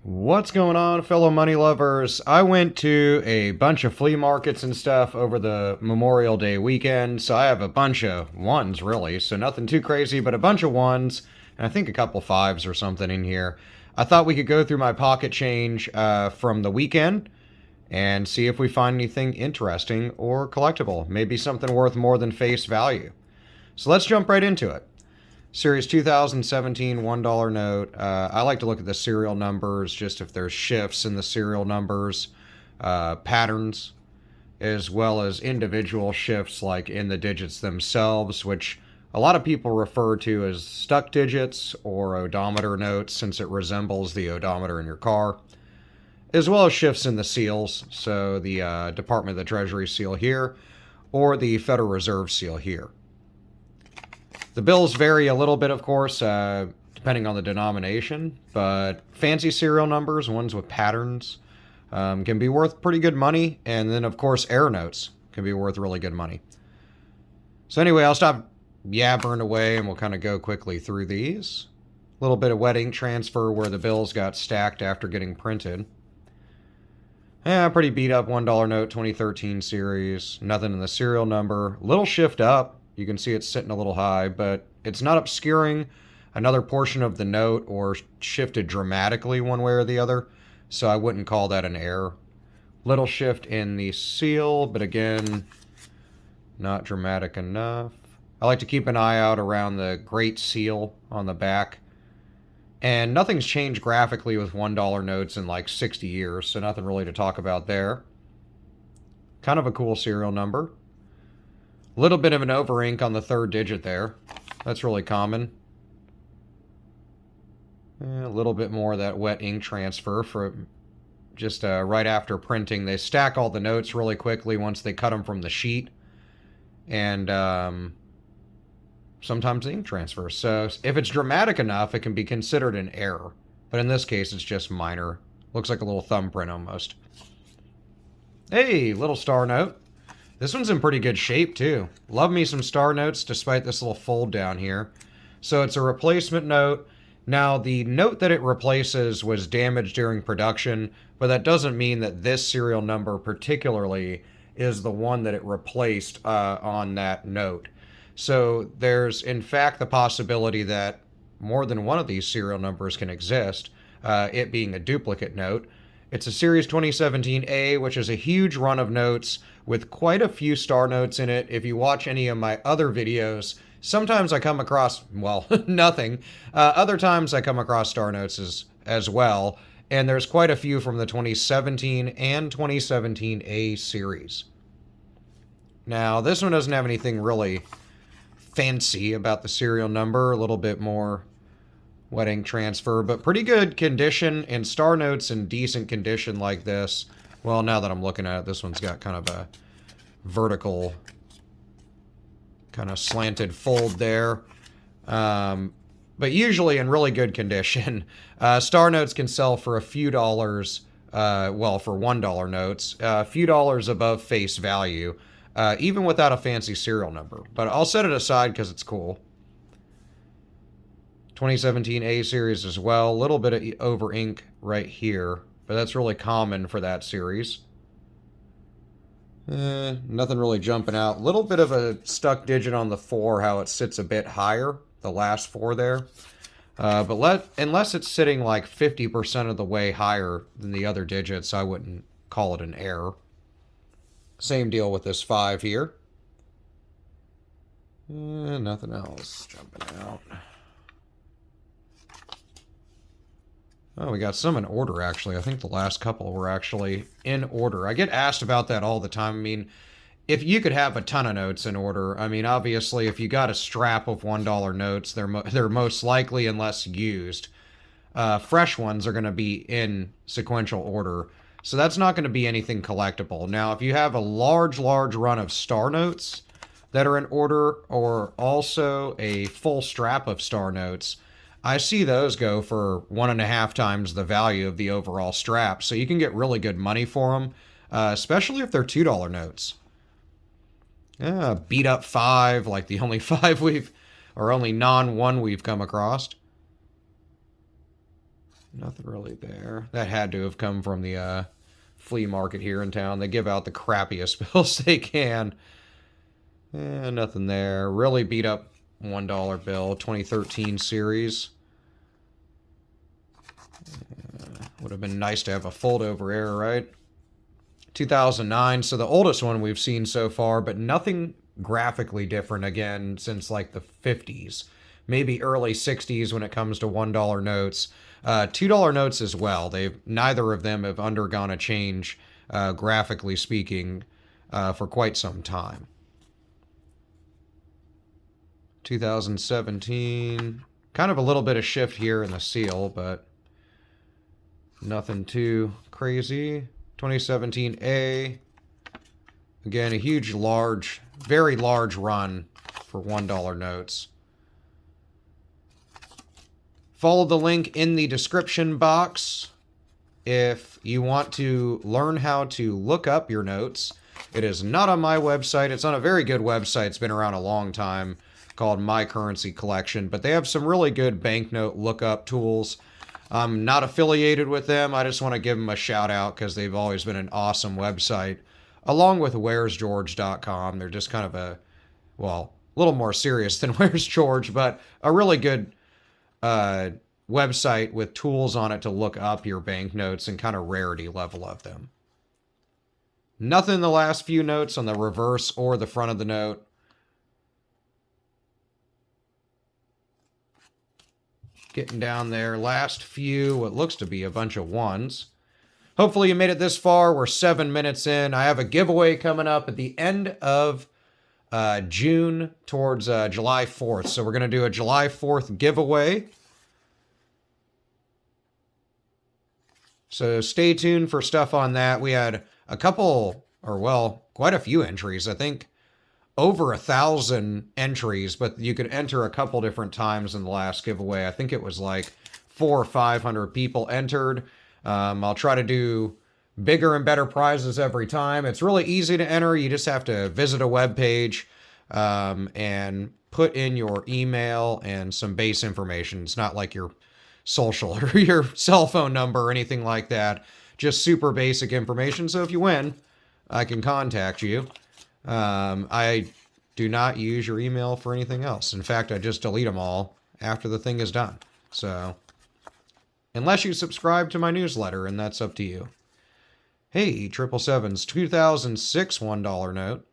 What's going on, fellow money lovers? I went to a bunch of flea markets and stuff over the Memorial Day weekend, so I have a bunch of ones, really. So nothing too crazy, but a bunch of ones, and I think a couple fives or something in here. I thought we could go through my pocket change from the weekend and see if we find anything interesting or collectible. Maybe something worth more than face value. So let's jump right into it. Series 2017 $1 note. I like to look at the serial numbers, just if there's shifts in the serial numbers, patterns, as well as individual shifts like in the digits themselves, which a lot of people refer to as stuck digits or odometer notes since it resembles the odometer in your car, as well as shifts in the seals, so the Department of the Treasury seal here or the Federal Reserve seal here. The bills vary a little bit, of course, depending on the denomination, but fancy serial numbers, ones with patterns, can be worth pretty good money, and then, of course, air notes can be worth really good money. So anyway, I'll stop yabbering away, and we'll kind of go quickly through these. A little bit of wet ink transfer where the bills got stacked after getting printed. Yeah, pretty beat up $1 note, 2013 series. Nothing in the serial number. Little shift up. You can see it's sitting a little high, but it's not obscuring another portion of the note or shifted dramatically one way or the other, so I wouldn't call that an error. Little shift in the seal, but again, not dramatic enough. I like to keep an eye out around the Great Seal on the back. And nothing's changed graphically with $1 notes in like 60 years, so nothing really to talk about there. Kind of a cool serial number. A little bit of an over ink on the third digit there. That's really common. A little bit more of that wet ink transfer for just right after printing. They stack all the notes really quickly once they cut them from the sheet. And sometimes the ink transfers. So if it's dramatic enough, it can be considered an error. But in this case, it's just minor. Looks like a little thumbprint almost. Hey, little star note. This one's in pretty good shape, too. Love me some star notes, despite this little fold down here. So it's a replacement note. Now, the note that it replaces was damaged during production, but that doesn't mean that this serial number particularly is the one that it replaced on that note. So there's, in fact, the possibility that more than one of these serial numbers can exist, it being a duplicate note. It's a Series 2017A, which is a huge run of notes with quite a few star notes in it. If you watch any of my other videos, sometimes I come across, well, nothing. Other times I come across star notes as well. And there's quite a few from the 2017 and 2017A series. Now, this one doesn't have anything really fancy about the serial number. A little bit more wet ink transfer, but pretty good condition, and star notes in decent condition like this. Well, now that I'm looking at it, this one's got kind of a vertical, kind of slanted fold there. But usually in really good condition. Star notes can sell for a few dollars, well, for $1 notes, a few dollars above face value, even without a fancy serial number. But I'll set it aside because it's cool. 2017 A series as well. A little bit of over ink right here, but that's really common for that series. Nothing really jumping out. A little bit of a stuck digit on the 4, how it sits a bit higher, the last 4 there. But unless it's sitting like 50% of the way higher than the other digits, I wouldn't call it an error. Same deal with this 5 here. Nothing else jumping out. Oh, we got some in order, actually. I think the last couple were actually in order. I get asked about that all the time. I mean, if you could have a ton of notes in order, I mean, obviously, if you got a strap of $1 notes, they're most likely, unless used. Fresh ones are going to be in sequential order. So that's not going to be anything collectible. Now, if you have a large run of star notes that are in order, or also a full strap of star notes, I see those go for 1.5 times the value of the overall strap. So you can get really good money for them, especially if they're $2 notes. Beat up 5, like the only 5 we've, or only non-1 we've come across. Nothing really there. That had to have come from the flea market here in town. They give out the crappiest bills they can. Nothing there. Really beat up $1 bill, 2013 series. Would have been nice to have a fold-over error, right? 2009, so the oldest one we've seen so far, but nothing graphically different again since like the 50s. Maybe early 60s when it comes to $1 notes. $2 notes as well. Neither of them have undergone a change, graphically speaking, for quite some time. 2017, kind of a little bit of shift here in the seal, but nothing too crazy. 2017A, again, a huge, very large run for $1 notes. Follow the link in the description box if you want to learn how to look up your notes. It is not on my website. It's on a very good website. It's been around a long time, called My Currency Collection, but they have some really good banknote lookup tools. I'm not affiliated with them. I just want to give them a shout out because they've always been an awesome website, along with where'sgeorge.com. They're just kind of a little more serious than Where's George, but a really good website with tools on it to look up your banknotes and kind of rarity level of them. Nothing in the last few notes on the reverse or the front of the note. Getting down there, last few, what looks to be a bunch of ones. Hopefully you made it this far. We're 7 minutes in. I have a giveaway coming up at the end of June towards July 4th. So we're going to do a July 4th giveaway. So stay tuned for stuff on that. We had a couple, quite a few entries. I think over 1,000 entries, but you could enter a couple different times in the last giveaway. I think it was like 400 or 500 people entered. I'll try to do bigger and better prizes every time. It's really easy to enter. You just have to visit a web page and put in your email and some base information. It's not like your social or your cell phone number or anything like that. Just super basic information. So if you win, I can contact you. I do not use your email for anything else. In fact, I just delete them all after the thing is done. So, unless you subscribe to my newsletter, and that's up to you. Hey, 777's 2006 $1 note.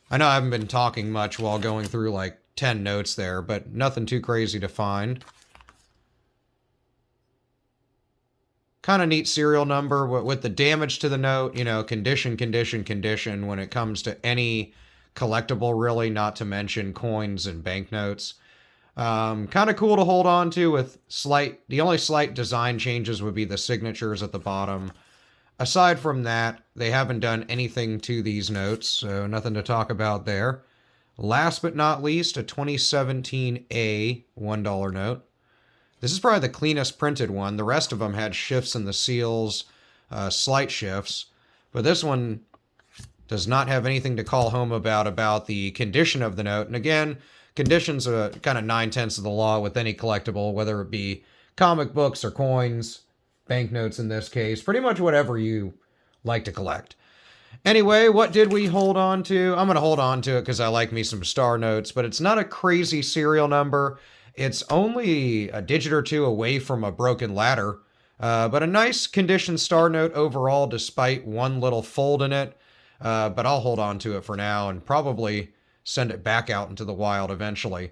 I know I haven't been talking much while going through like 10 notes there, but nothing too crazy to find. Kind of neat serial number with the damage to the note, condition when it comes to any collectible, really, not to mention coins and banknotes. Kind of cool to hold on to with the only slight design changes would be the signatures at the bottom. Aside from that, they haven't done anything to these notes, so nothing to talk about there. Last but not least, a 2017A $1 note. This is probably the cleanest printed one. The rest of them had shifts in the seals, slight shifts. But this one does not have anything to call home about the condition of the note. And again, conditions are kind of 9/10 of the law with any collectible, whether it be comic books or coins, banknotes in this case, pretty much whatever you like to collect. Anyway, what did we hold on to? I'm going to hold on to it because I like me some star notes, but it's not a crazy serial number. It's only a digit or two away from a broken ladder, but a nice condition star note overall despite one little fold in it. But I'll hold on to it for now and probably send it back out into the wild eventually.